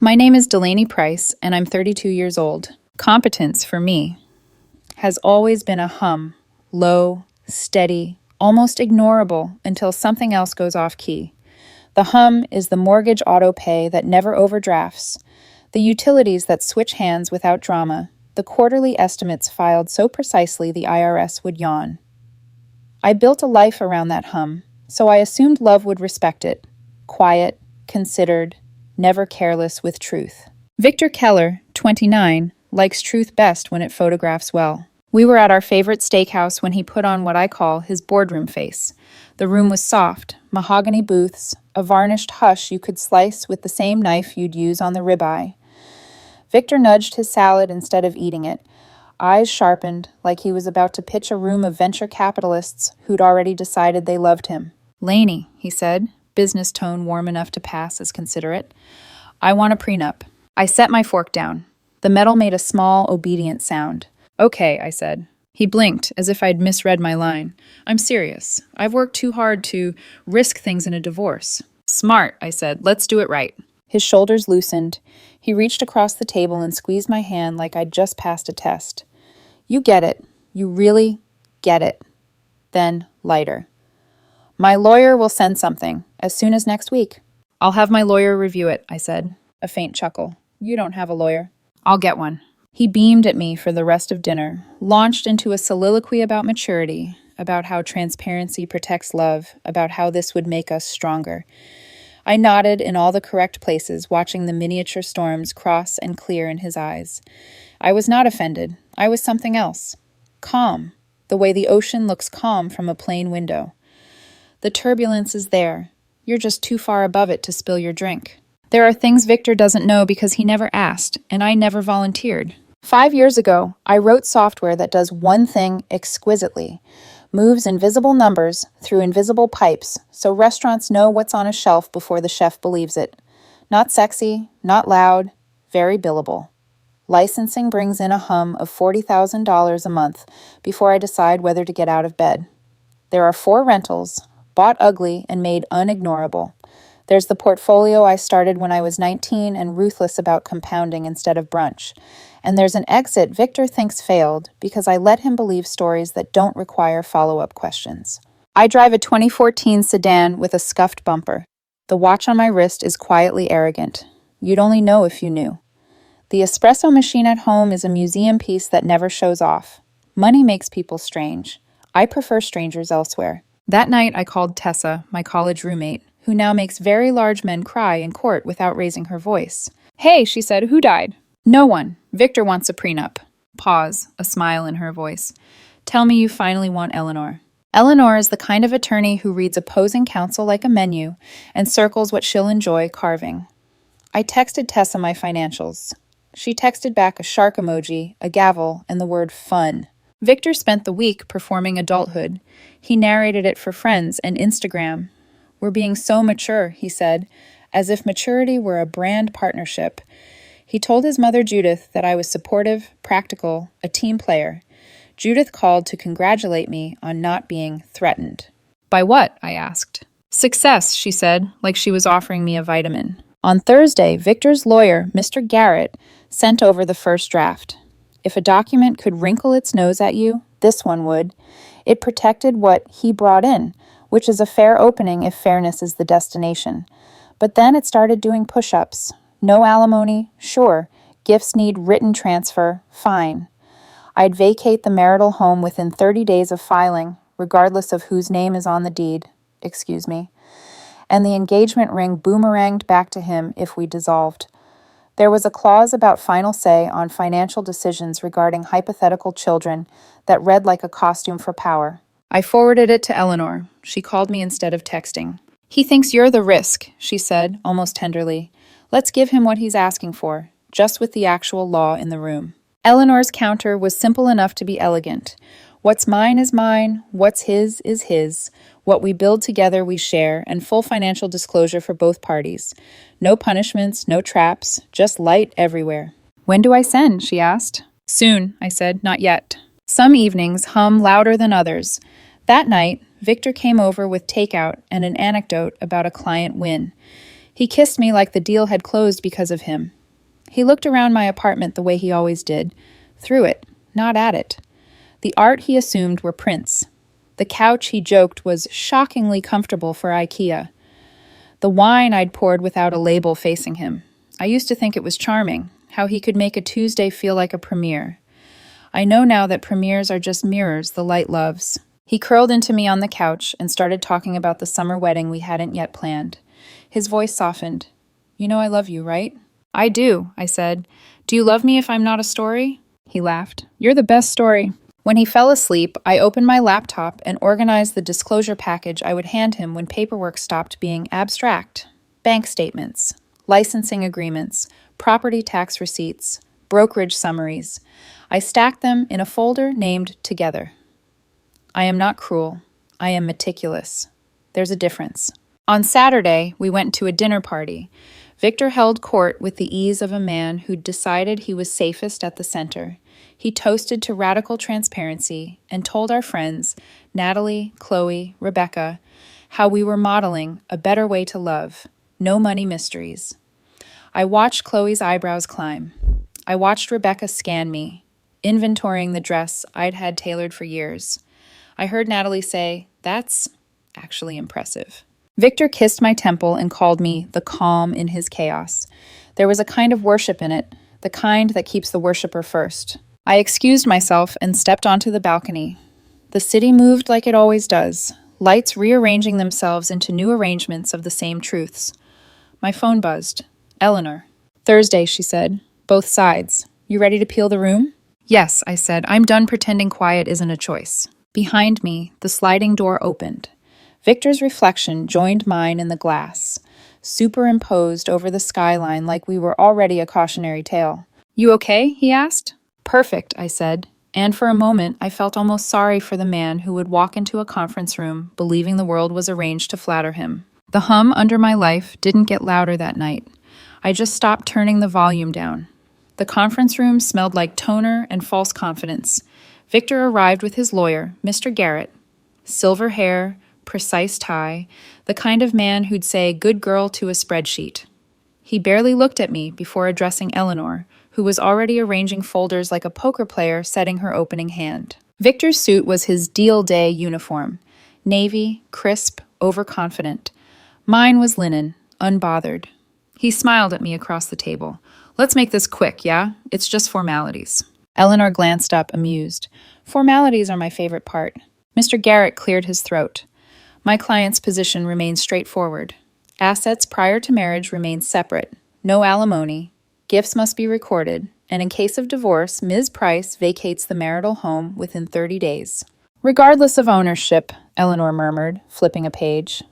My name is Delaney Price, and I'm 32 years old. Competence, for me, has always been a hum, low, steady, almost ignorable until something else goes off key. The hum is the mortgage auto pay that never overdrafts, the utilities that switch hands without drama, the quarterly estimates filed so precisely the IRS would yawn. I built a life around that hum, so I assumed love would respect it. Quiet, considered, never careless with truth. Victor Keller, 29, likes truth best when it photographs well. We were at our favorite steakhouse when he put on what I call his boardroom face. The room was soft, mahogany booths, a varnished hush you could slice with the same knife you'd use on the ribeye. Victor nudged his salad instead of eating it, eyes sharpened like he was about to pitch a room of venture capitalists who'd already decided they loved him. "Laney," he said, business tone warm enough to pass as considerate, "I want a prenup." I set my fork down. The metal made a small, obedient sound. "Okay," I said. He blinked, as if I'd misread my line. "I'm serious. I've worked too hard to risk things in a divorce." "Smart," I said. "Let's do it right." His shoulders loosened. He reached across the table and squeezed my hand like I'd just passed a test. "You get it. You really get it." Then, lighter. "My lawyer will send something, as soon as next week." "I'll have my lawyer review it," I said. A faint chuckle. "You don't have a lawyer." "I'll get one." He beamed at me for the rest of dinner, launched into a soliloquy about maturity, about how transparency protects love, about how this would make us stronger. I nodded in all the correct places, watching the miniature storms cross and clear in his eyes. I was not offended. I was something else. Calm, the way the ocean looks calm from a plane window. The turbulence is there. You're just too far above it to spill your drink. There are things Victor doesn't know because he never asked, and I never volunteered. 5 years ago, I wrote software that does one thing exquisitely, moves invisible numbers through invisible pipes so restaurants know what's on a shelf before the chef believes it. Not sexy, not loud, very billable. Licensing brings in a hum of $40,000 a month before I decide whether to get out of bed. There are 4 rentals, bought ugly and made unignorable. There's the portfolio I started when I was 19 and ruthless about compounding instead of brunch. And there's an exit Victor thinks failed because I let him believe stories that don't require follow-up questions. I drive a 2014 sedan with a scuffed bumper. The watch on my wrist is quietly arrogant. You'd only know if you knew. The espresso machine at home is a museum piece that never shows off. Money makes people strange. I prefer strangers elsewhere. That night I called Tessa, my college roommate, who now makes very large men cry in court without raising her voice. "Hey," she said, "who died?" "No one. Victor wants a prenup." Pause, a smile in her voice. "Tell me you finally want Eleanor." Eleanor is the kind of attorney who reads opposing counsel like a menu and circles what she'll enjoy carving. I texted Tessa my financials. She texted back a shark emoji, a gavel, and the word fun. Victor spent the week performing adulthood. He narrated it for friends and Instagram. "We're being so mature," he said, as if maturity were a brand partnership. He told his mother Judith that I was supportive, practical, a team player. Judith called to congratulate me on not being threatened. "By what?" I asked. "Success," she said, like she was offering me a vitamin. On Thursday, Victor's lawyer, Mr. Garrett, sent over the first draft. If a document could wrinkle its nose at you, this one would. It protected what he brought in, which is a fair opening if fairness is the destination. But then it started doing push-ups. No alimony, sure. Gifts need written transfer, fine. I'd vacate the marital home within 30 days of filing, regardless of whose name is on the deed, excuse me. And the engagement ring boomeranged back to him if we dissolved. There was a clause about final say on financial decisions regarding hypothetical children that read like a costume for power. I forwarded it to Eleanor. She called me instead of texting. "He thinks you're the risk," she said, almost tenderly. "Let's give him what he's asking for, just with the actual law in the room." Eleanor's counter was simple enough to be elegant. What's mine is mine, what's his is his. What we build together we share, and full financial disclosure for both parties. No punishments, no traps, just light everywhere. "When do I send?" she asked. "Soon," I said, "not yet." Some evenings hum louder than others. That night, Victor came over with takeout and an anecdote about a client win. He kissed me like the deal had closed because of him. He looked around my apartment the way he always did, through it, not at it. The art he assumed were prints. The couch, he joked, was shockingly comfortable for IKEA. The wine I'd poured without a label facing him. I used to think it was charming, how he could make a Tuesday feel like a premiere. I know now that premieres are just mirrors the light loves. He curled into me on the couch and started talking about the summer wedding we hadn't yet planned. His voice softened. "You know I love you, right?" "I do," I said. "Do you love me if I'm not a story?" He laughed. "You're the best story." When he fell asleep, I opened my laptop and organized the disclosure package I would hand him when paperwork stopped being abstract. Bank statements, licensing agreements, property tax receipts, brokerage summaries. I stacked them in a folder named Together. I am not cruel. I am meticulous. There's a difference. On Saturday, we went to a dinner party. Victor held court with the ease of a man who'd decided he was safest at the center. He toasted to radical transparency and told our friends, Natalie, Chloe, Rebecca, how we were modeling a better way to love. No money mysteries. I watched Chloe's eyebrows climb. I watched Rebecca scan me, inventorying the dress I'd had tailored for years. I heard Natalie say, "That's actually impressive." Victor kissed my temple and called me the calm in his chaos. There was a kind of worship in it, the kind that keeps the worshiper first. I excused myself and stepped onto the balcony. The city moved like it always does, lights rearranging themselves into new arrangements of the same truths. My phone buzzed. Eleanor. "Thursday," she said. "Both sides. You ready to peel the room?" "Yes," I said. "I'm done pretending quiet isn't a choice." Behind me, the sliding door opened. Victor's reflection joined mine in the glass, superimposed over the skyline like we were already a cautionary tale. "You okay?" he asked. "Perfect," I said, and for a moment I felt almost sorry for the man who would walk into a conference room believing the world was arranged to flatter him. The hum under my life didn't get louder that night. I just stopped turning the volume down. The conference room smelled like toner and false confidence. Victor arrived with his lawyer, Mr. Garrett. Silver hair, precise tie, the kind of man who'd say good girl to a spreadsheet. He barely looked at me before addressing Eleanor, who was already arranging folders like a poker player setting her opening hand. Victor's suit was his deal day uniform, navy, crisp, overconfident. Mine was linen, unbothered. He smiled at me across the table. "Let's make this quick, yeah? It's just formalities." Eleanor glanced up, amused. "Formalities are my favorite part." Mr. Garrett cleared his throat. "My client's position remains straightforward. Assets prior to marriage remain separate. No alimony. Gifts must be recorded. And in case of divorce, Ms. Price vacates the marital home within 30 days. "Regardless of ownership," Eleanor murmured, flipping a page.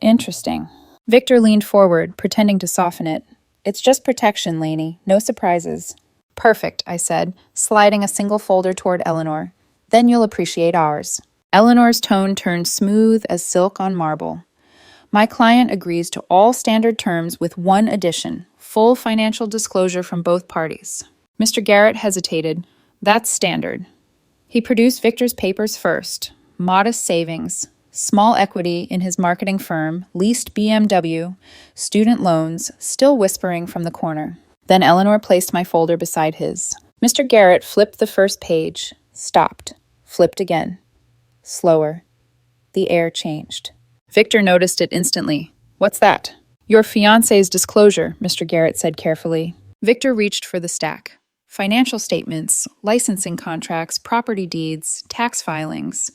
"Interesting." Victor leaned forward, pretending to soften it. "It's just protection, Lainey. No surprises." "Perfect," I said, sliding a single folder toward Eleanor. "Then you'll appreciate ours." Eleanor's tone turned smooth as silk on marble. "My client agrees to all standard terms with one addition, full financial disclosure from both parties." Mr. Garrett hesitated. "That's standard." He produced Victor's papers first. Modest savings, small equity in his marketing firm, leased BMW, student loans, still whispering from the corner. Then Eleanor placed my folder beside his. Mr. Garrett flipped the first page, stopped, flipped again. Slower. The air changed. Victor noticed it instantly. "What's that?" "Your fiancé's disclosure," Mr. Garrett said carefully. Victor reached for the stack. Financial statements, licensing contracts, property deeds, tax filings.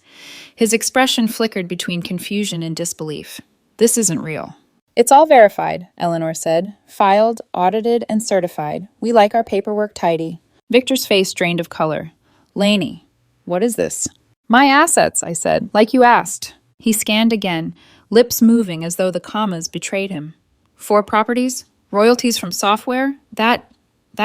His expression flickered between confusion and disbelief. "This isn't real." "It's all verified," Eleanor said. "Filed, audited, and certified. We like our paperwork tidy." Victor's face drained of color. "Lainey, what is this?" "My assets," I said, "like you asked." He scanned again, lips moving as though the commas betrayed him. "4 properties? Royalties from software? That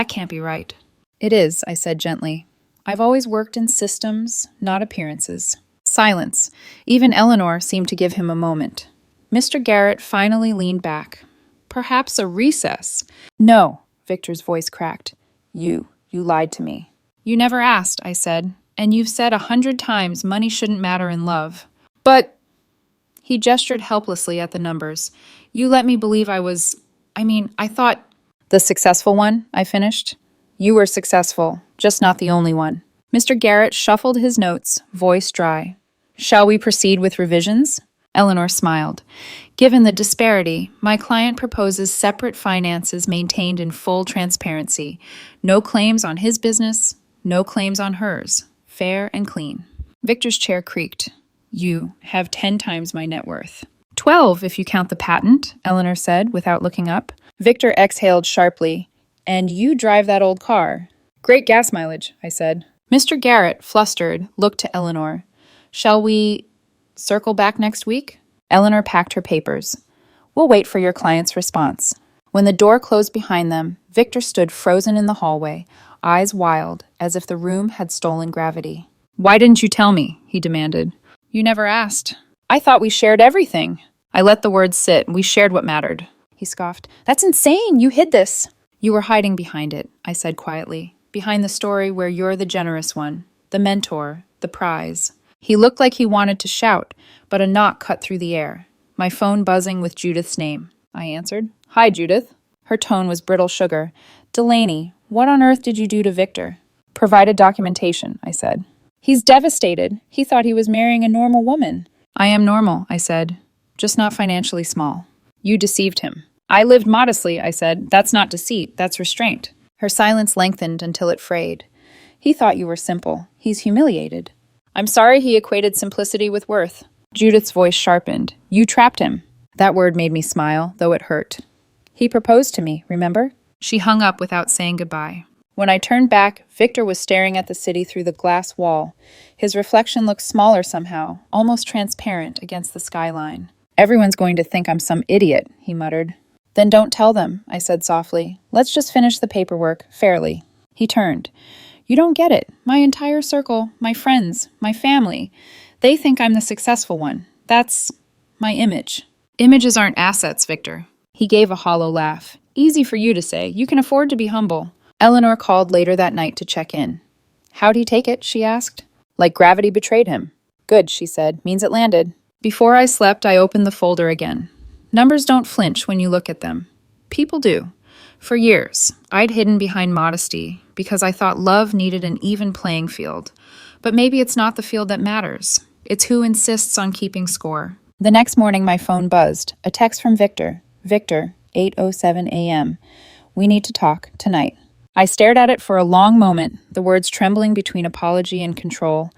can't be right." "It is," I said gently. "I've always worked in systems, not appearances." Silence. Even Eleanor seemed to give him a moment. Mr. Garrett finally leaned back. "Perhaps a recess." "No," Victor's voice cracked. You lied to me." "You never asked," I said. "And you've said 100 times money shouldn't matter in love." "But..." He gestured helplessly at the numbers. You let me believe I thought. The successful one, I finished. You were successful, just not the only one. Mr. Garrett shuffled his notes, voice dry. Shall we proceed with revisions? Eleanor smiled. Given the disparity, my client proposes separate finances maintained in full transparency. No claims on his business, no claims on hers. Fair and clean. Victor's chair creaked. You have 10 times my net worth. 12 if you count the patent, Eleanor said without looking up. Victor exhaled sharply. And you drive that old car. Great gas mileage, I said. Mr. Garrett, flustered, looked to Eleanor. Shall we circle back next week? Eleanor packed her papers. We'll wait for your client's response. When the door closed behind them, Victor stood frozen in the hallway, eyes wild, as if the room had stolen gravity. Why didn't you tell me? He demanded. You never asked. I thought we shared everything. I let the words sit. We shared what mattered. He scoffed. That's insane. You hid this. You were hiding behind it, I said quietly. Behind the story where you're the generous one, the mentor, the prize. He looked like he wanted to shout, but a knock cut through the air. My phone buzzing with Judith's name. I answered. Hi, Judith. Her tone was brittle sugar. Delaney, what on earth did you do to Victor? Provided documentation, I said. He's devastated. He thought he was marrying a normal woman. I am normal, I said. Just not financially small. You deceived him. I lived modestly, I said. That's not deceit, that's restraint. Her silence lengthened until it frayed. He thought you were simple. He's humiliated. I'm sorry he equated simplicity with worth. Judith's voice sharpened. You trapped him. That word made me smile, though it hurt. He proposed to me, remember? She hung up without saying goodbye. When I turned back, Victor was staring at the city through the glass wall. His reflection looked smaller somehow, almost transparent against the skyline. Everyone's going to think I'm some idiot, he muttered. Then don't tell them, I said softly. Let's just finish the paperwork, fairly. He turned. You don't get it. My entire circle, my friends, my family, they think I'm the successful one. That's my image. Images aren't assets, Victor. He gave a hollow laugh. Easy for you to say. You can afford to be humble. Eleanor called later that night to check in. How'd he take it, she asked. Like gravity betrayed him. Good, she said. Means it landed. Before I slept, I opened the folder again. Numbers don't flinch when you look at them. People do. For years, I'd hidden behind modesty because I thought love needed an even playing field. But maybe it's not the field that matters. It's who insists on keeping score. The next morning, my phone buzzed. A text from Victor. Victor, 8:07 a.m. We need to talk tonight. I stared at it for a long moment, the words trembling between apology and control.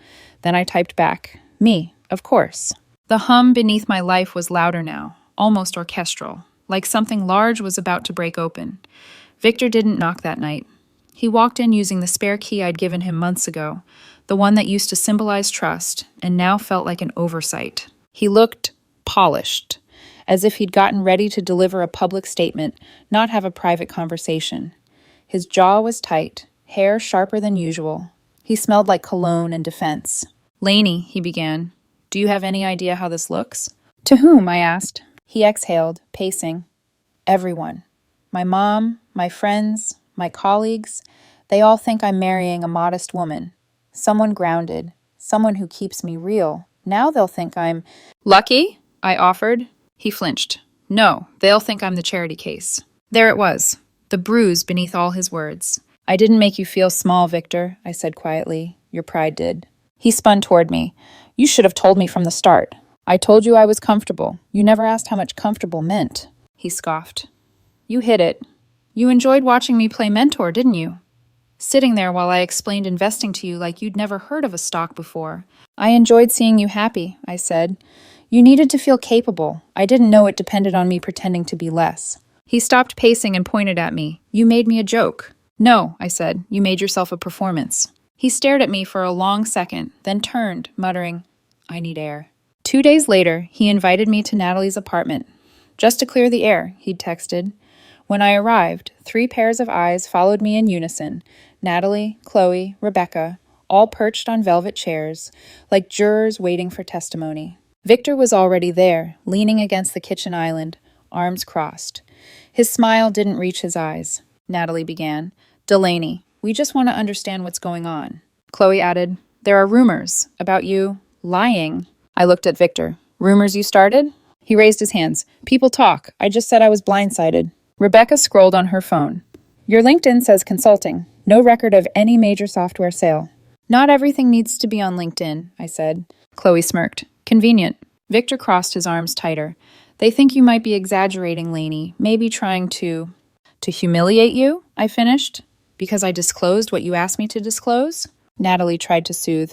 Then I typed back, me, of course. The hum beneath my life was louder now, almost orchestral, like something large was about to break open. Victor didn't knock that night. He walked in using the spare key I'd given him months ago, the one that used to symbolize trust and now felt like an oversight. He looked polished, as if he'd gotten ready to deliver a public statement, not have a private conversation. His jaw was tight, hair sharper than usual. He smelled like cologne and defense. Lainey, he began, do you have any idea how this looks? To whom? I asked. He exhaled, pacing. Everyone. My mom, my friends, my colleagues, they all think I'm marrying a modest woman. Someone grounded, someone who keeps me real. Now they'll think I'm... Lucky? I offered. He flinched. No, they'll think I'm the charity case. There it was. The bruise beneath all his words. I didn't make you feel small, Victor, I said quietly. Your pride did. He spun toward me. You should have told me from the start. I told you I was comfortable. You never asked how much comfortable meant. He scoffed. You hid it. You enjoyed watching me play mentor, didn't you? Sitting there while I explained investing to you like you'd never heard of a stock before. I enjoyed seeing you happy, I said. You needed to feel capable. I didn't know it depended on me pretending to be less. He stopped pacing and pointed at me. You made me a joke. No, I said. You made yourself a performance. He stared at me for a long second, then turned, muttering, I need air. 2 days later, he invited me to Natalie's apartment. Just to clear the air, he'd texted. When I arrived, 3 pairs of eyes followed me in unison. Natalie, Chloe, Rebecca, all perched on velvet chairs, like jurors waiting for testimony. Victor was already there, leaning against the kitchen island, arms crossed. His smile didn't reach his eyes. Natalie began. Delaney, we just want to understand what's going on. Chloe added, there are rumors about you lying. I looked at Victor. Rumors you started? He raised his hands. People talk. I just said I was blindsided. Rebecca scrolled on her phone. Your LinkedIn says consulting. No record of any major software sale. Not everything needs to be on LinkedIn, I said. Chloe smirked. Convenient. Victor crossed his arms tighter. They think you might be exaggerating, Lainey. Maybe trying to humiliate you, I finished. Because I disclosed what you asked me to disclose? Natalie tried to soothe.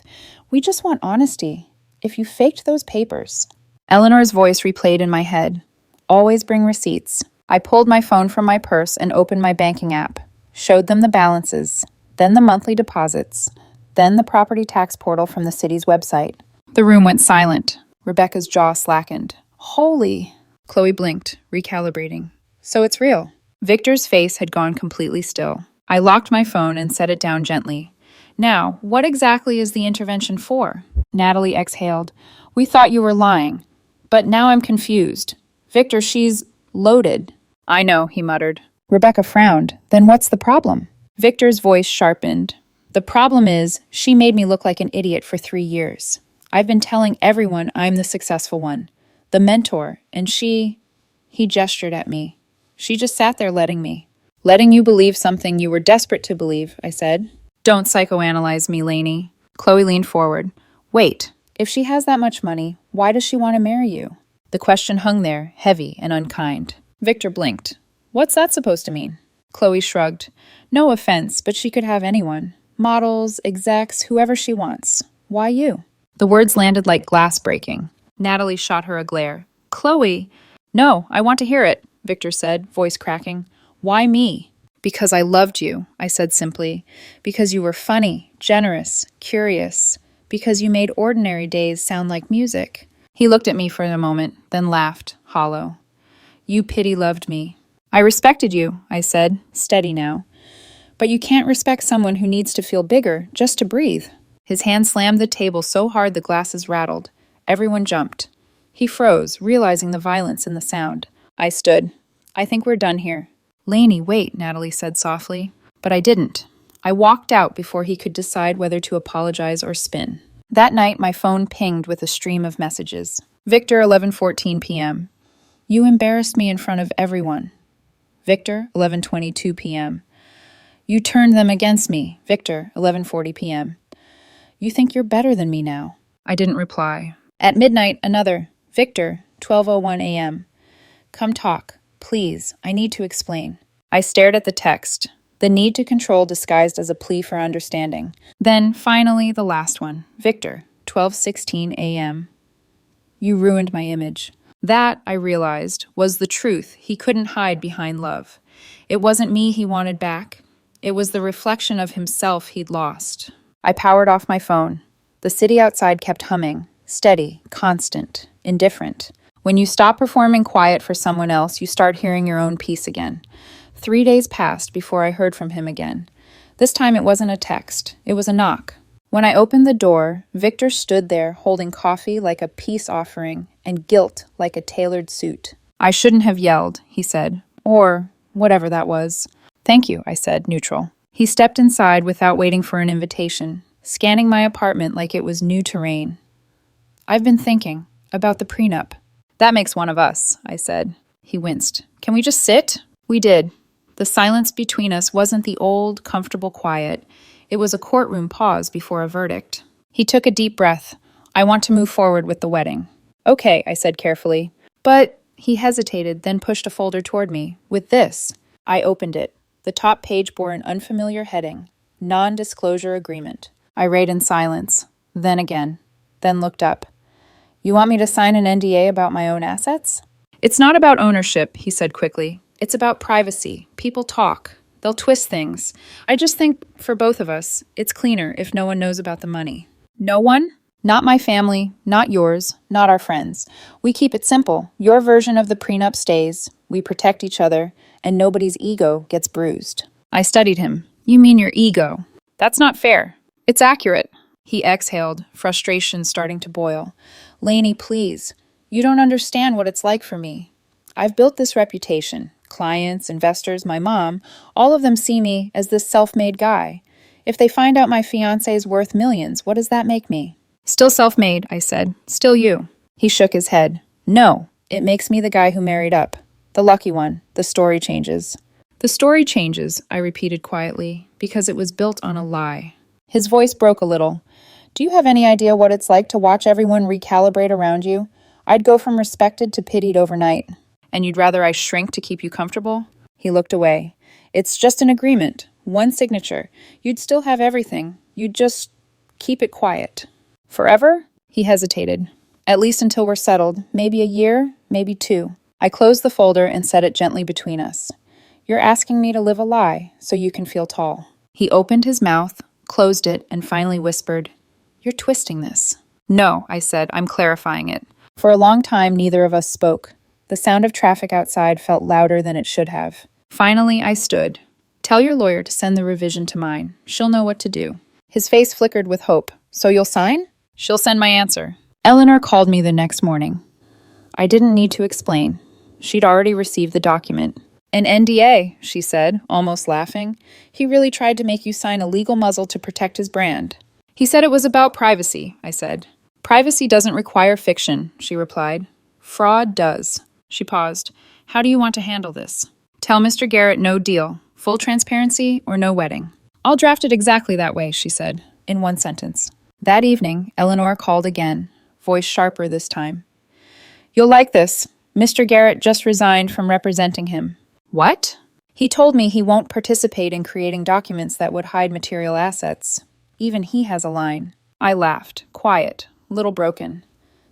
We just want honesty. If you faked those papers. Eleanor's voice replayed in my head. Always bring receipts. I pulled my phone from my purse and opened my banking app. Showed them the balances. Then the monthly deposits. Then the property tax portal from the city's website. The room went silent. Rebecca's jaw slackened. Holy! Chloe blinked, recalibrating. So it's real. Victor's face had gone completely still. I locked my phone and set it down gently. Now, what exactly is the intervention for? Natalie exhaled. We thought you were lying. But now I'm confused. Victor, she's loaded. I know, he muttered. Rebecca frowned. Then what's the problem? Victor's voice sharpened. The problem is, she made me look like an idiot for 3 years. I've been telling everyone I'm the successful one, the mentor, and he gestured at me. She just sat there letting you believe something you were desperate to believe, I said. Don't psychoanalyze me, Lainey. Chloe leaned forward. Wait, if she has that much money, why does she want to marry you? The question hung there, heavy and unkind. Victor blinked. What's that supposed to mean? Chloe shrugged. No offense, but she could have anyone. Models, execs, whoever she wants. Why you? The words landed like glass breaking. Natalie shot her a glare. Chloe! No, I want to hear it, Victor said, voice cracking. Why me? Because I loved you, I said simply. Because you were funny, generous, curious. Because you made ordinary days sound like music. He looked at me for a moment, then laughed, hollow. You pity-loved me. I respected you, I said, steady now. But you can't respect someone who needs to feel bigger just to breathe. His hand slammed the table so hard the glasses rattled. Everyone jumped. He froze, realizing the violence in the sound. I stood. I think we're done here. Lainey, wait, Natalie said softly. But I didn't. I walked out before he could decide whether to apologize or spin. That night, my phone pinged with a stream of messages. Victor, 11:14 p.m. You embarrassed me in front of everyone. Victor, 11:22 p.m. You turned them against me. Victor, 11:40 p.m. You think you're better than me now. I didn't reply. At midnight, another. Victor, 12:01 a.m. Come talk. Please, I need to explain. I stared at the text, the need to control disguised as a plea for understanding. Then, finally, the last one. Victor, 12:16 a.m. You ruined my image. That, I realized, was the truth he couldn't hide behind love. It wasn't me he wanted back. It was the reflection of himself he'd lost. I powered off my phone. The city outside kept humming, steady, constant, indifferent. When you stop performing quiet for someone else, you start hearing your own peace again. 3 days passed before I heard from him again. This time it wasn't a text. It was a knock. When I opened the door, Victor stood there holding coffee like a peace offering and guilt like a tailored suit. I shouldn't have yelled, he said, or whatever that was. Thank you, I said, neutral. He stepped inside without waiting for an invitation, scanning my apartment like it was new terrain. I've been thinking about the prenup. That makes one of us, I said. He winced. Can we just sit? We did. The silence between us wasn't the old, comfortable quiet. It was a courtroom pause before a verdict. He took a deep breath. I want to move forward with the wedding. Okay, I said carefully. But he hesitated, then pushed a folder toward me. With this. I opened it. The top page bore an unfamiliar heading. Non-disclosure agreement. I read in silence. Then again. Then looked up. You want me to sign an NDA about my own assets? It's not about ownership, he said quickly. It's about privacy. People talk. They'll twist things. I just think, for both of us, it's cleaner if no one knows about the money. No one? Not my family, not yours, not our friends. We keep it simple. Your version of the prenup stays, we protect each other, and nobody's ego gets bruised. I studied him. You mean your ego? That's not fair. It's accurate. He exhaled, frustration starting to boil. Lainey, please. You don't understand what it's like for me. I've built this reputation. Clients, investors, my mom, all of them see me as this self-made guy. If they find out my fiancé is worth millions, what does that make me? Still self-made, I said. Still you. He shook his head. No, it makes me the guy who married up. The lucky one. The story changes. The story changes, I repeated quietly, because it was built on a lie. His voice broke a little. Do you have any idea what it's like to watch everyone recalibrate around you? I'd go from respected to pitied overnight. And you'd rather I shrink to keep you comfortable? He looked away. It's just an agreement. One signature. You'd still have everything. You'd just keep it quiet. Forever? He hesitated. At least until we're settled. Maybe a year, maybe 2. I closed the folder and set it gently between us. You're asking me to live a lie so you can feel tall. He opened his mouth, closed it, and finally whispered, You're twisting this. No, I said, I'm clarifying it. For a long time, neither of us spoke. The sound of traffic outside felt louder than it should have. Finally, I stood. Tell your lawyer to send the revision to mine. She'll know what to do. His face flickered with hope. So you'll sign? She'll send my answer. Eleanor called me the next morning. I didn't need to explain. She'd already received the document. An NDA, she said, almost laughing. He really tried to make you sign a legal muzzle to protect his brand. He said it was about privacy, I said. Privacy doesn't require fiction, she replied. Fraud does. She paused. How do you want to handle this? Tell Mr. Garrett no deal. Full transparency or no wedding. I'll draft it exactly that way, she said, in one sentence. That evening, Eleanor called again, voice sharper this time. You'll like this. Mr. Garrett just resigned from representing him. What? He told me he won't participate in creating documents that would hide material assets. Even he has a line. I laughed, quiet, little broken.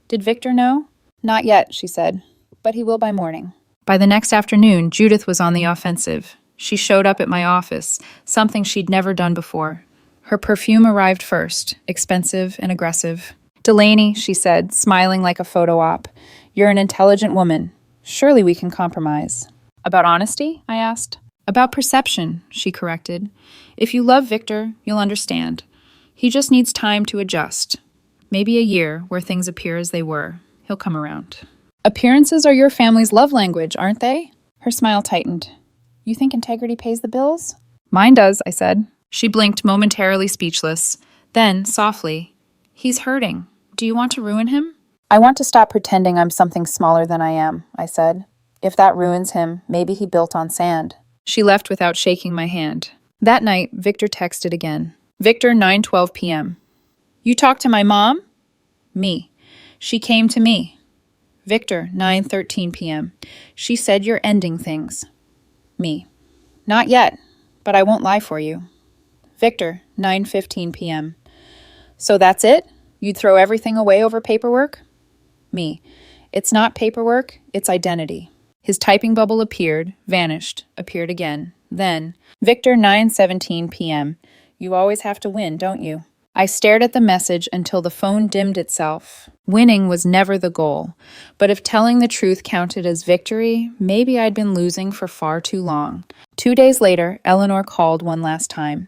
Did Victor know? Not yet, she said, but he will by morning. By the next afternoon, Judith was on the offensive. She showed up at my office, something she'd never done before. Her perfume arrived first, expensive and aggressive. Delaney, she said, smiling like a photo op, you're an intelligent woman. Surely we can compromise. About honesty? I asked. About perception, she corrected. If you love Victor, you'll understand. He just needs time to adjust. Maybe a year where things appear as they were. He'll come around. Appearances are your family's love language, aren't they? Her smile tightened. You think integrity pays the bills? Mine does, I said. She blinked, momentarily speechless. Then, softly, He's hurting. Do you want to ruin him? I want to stop pretending I'm something smaller than I am, I said. If that ruins him, maybe he built on sand. She left without shaking my hand. That night, Victor texted again. Victor, 9:12 p.m. You talked to my mom? Me. She came to me. Victor, 9:13 p.m. She said you're ending things. Me. Not yet, but I won't lie for you. Victor, 9:15 p.m. So that's it? You'd throw everything away over paperwork? Me. It's not paperwork, it's identity. His typing bubble appeared, vanished, appeared again. Then, Victor, 9:17 p.m. You always have to win, don't you? I stared at the message until the phone dimmed itself. Winning was never the goal, but if telling the truth counted as victory, maybe I'd been losing for far too long. 2 days later, Eleanor called one last time.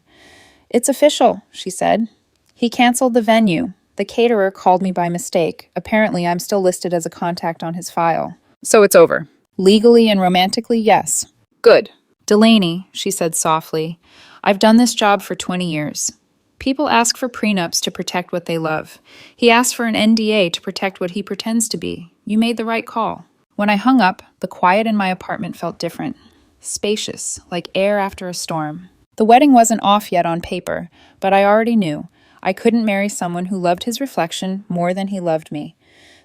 It's official, she said. He canceled the venue. The caterer called me by mistake. Apparently, I'm still listed as a contact on his file. So it's over. Legally and romantically, yes. Good. Delaney, she said softly, I've done this job for 20 years. People ask for prenups to protect what they love. He asked for an NDA to protect what he pretends to be. You made the right call. When I hung up, the quiet in my apartment felt different. Spacious, like air after a storm. The wedding wasn't off yet on paper, but I already knew. I couldn't marry someone who loved his reflection more than he loved me.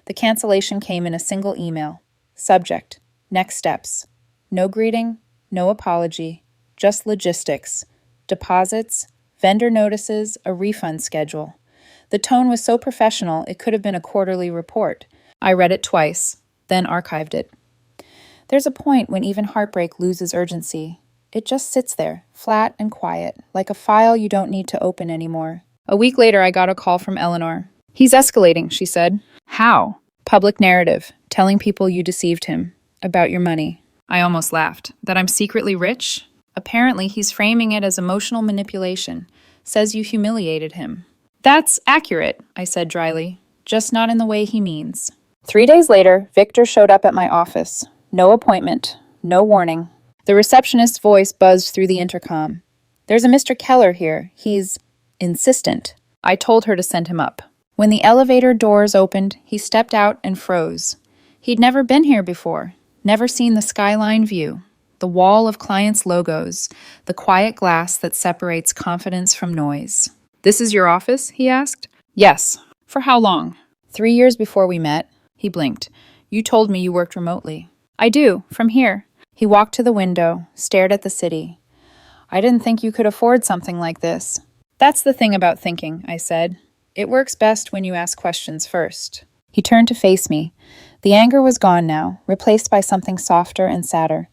The cancellation came in a single email. Subject, next steps. No greeting, no apology, just logistics. Deposits, vendor notices, a refund schedule. The tone was so professional it could have been a quarterly report. I read it twice, then archived it. There's a point when even heartbreak loses urgency. It just sits there, flat and quiet, like a file you don't need to open anymore. A week later, I got a call from Eleanor. He's escalating, she said. How? Public narrative, telling people you deceived him. About your money. I almost laughed. That I'm secretly rich? Apparently, he's framing it as emotional manipulation. Says you humiliated him. That's accurate, I said dryly. Just not in the way he means. 3 days later, Victor showed up at my office. No appointment. No warning. The receptionist's voice buzzed through the intercom. There's a Mr. Keller here. He's insistent. I told her to send him up. When the elevator doors opened, he stepped out and froze. He'd never been here before, never seen the skyline view, the wall of clients' logos, the quiet glass that separates confidence from noise. "This is your office?" he asked. "Yes." "For how long?" "3 years before we met." He blinked. "You told me you worked remotely." "I do, from here." He walked to the window, stared at the city. "I didn't think you could afford something like this." "That's the thing about thinking," I said. "It works best when you ask questions first." He turned to face me. The anger was gone now, replaced by something softer and sadder.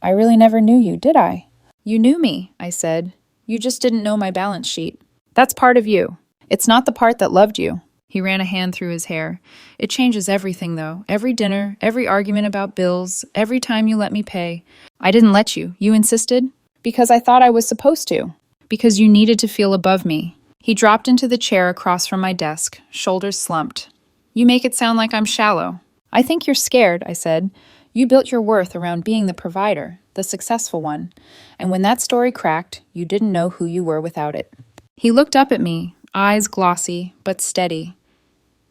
"I really never knew you, did I?" "You knew me," I said. "You just didn't know my balance sheet. That's part of you. It's not the part that loved you." He ran a hand through his hair. "It changes everything, though. Every dinner, every argument about bills, every time you let me pay. I didn't let you. You insisted? Because I thought I was supposed to. Because you needed to feel above me." He dropped into the chair across from my desk, shoulders slumped. "You make it sound like I'm shallow." "I think you're scared," I said. "You built your worth around being the provider, the successful one. And when that story cracked, you didn't know who you were without it." He looked up at me, eyes glossy, but steady.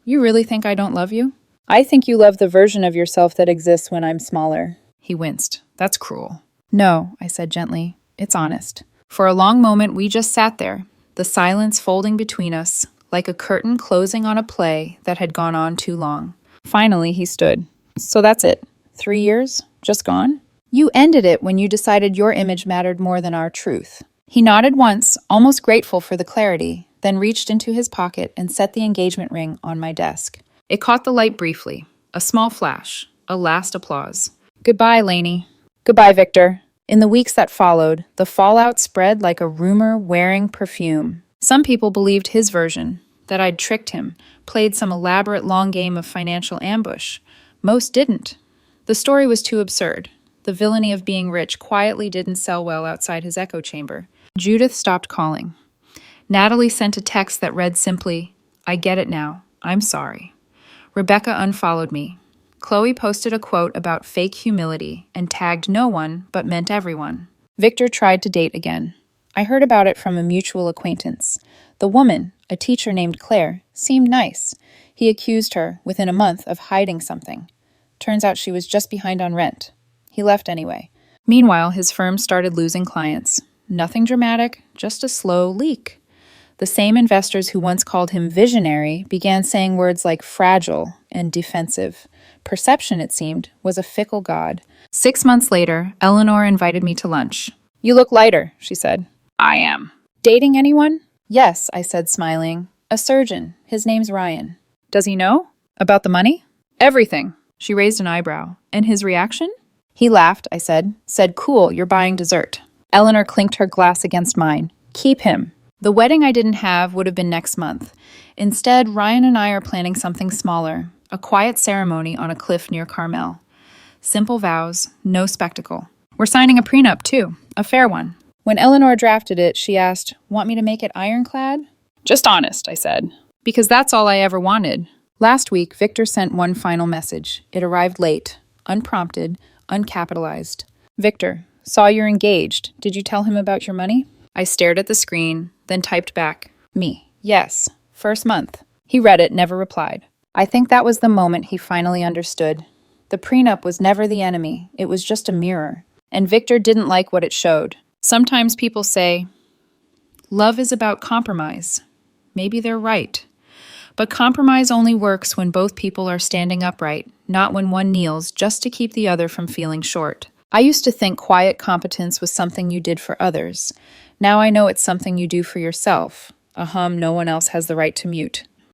"You really think I don't love you?" "I think you love the version of yourself that exists when I'm smaller." He winced. "That's cruel." "No," I said gently. "It's honest." For a long moment, we just sat there, the silence folding between us, like a curtain closing on a play that had gone on too long. Finally, he stood. "So that's it? 3 years? Just gone?" "You ended it when you decided your image mattered more than our truth." He nodded once, almost grateful for the clarity, then reached into his pocket and set the engagement ring on my desk. It caught the light briefly, a small flash, a last applause. "Goodbye, Lainey." "Goodbye, Victor." In the weeks that followed, the fallout spread like a rumor wearing perfume. Some people believed his version, that I'd tricked him, played some elaborate long game of financial ambush. Most didn't. The story was too absurd. The villainy of being rich quietly didn't sell well outside his echo chamber. Judith stopped calling. Natalie sent a text that read simply, "I get it now. I'm sorry." Rebecca unfollowed me. Chloe posted a quote about fake humility and tagged no one but meant everyone. Victor tried to date again. I heard about it from a mutual acquaintance. The woman, a teacher named Claire, seemed nice. He accused her, within a month, of hiding something. Turns out she was just behind on rent. He left anyway. Meanwhile, his firm started losing clients. Nothing dramatic, just a slow leak. The same investors who once called him visionary began saying words like fragile and defensive. Perception, it seemed, was a fickle god. 6 months later, Eleanor invited me to lunch. "You look lighter," she said. "I am." "Dating anyone?" "Yes," I said, smiling. "A surgeon. His name's Ryan." "Does he know? About the money?" "Everything." She raised an eyebrow. "And his reaction?" "He laughed," I said. "Said, 'Cool, you're buying dessert.'" Eleanor clinked her glass against mine. "Keep him." The wedding I didn't have would have been next month. Instead, Ryan and I are planning something smaller, a quiet ceremony on a cliff near Carmel. Simple vows, no spectacle. We're signing a prenup, too, a fair one. When Eleanor drafted it, she asked, "Want me to make it ironclad?" "Just honest," I said. "Because that's all I ever wanted." Last week, Victor sent one final message. It arrived late, unprompted, uncapitalized. "Victor, saw you're engaged. Did you tell him about your money?" I stared at the screen, then typed back, "Me. Yes. First month." He read it, never replied. I think that was the moment he finally understood. The prenup was never the enemy. It was just a mirror. And Victor didn't like what it showed. Sometimes people say, love is about compromise. Maybe they're right. But compromise only works when both people are standing upright, not when one kneels just to keep the other from feeling short. I used to think quiet competence was something you did for others. Now I know it's something you do for yourself, a hum no one else has the right to mute.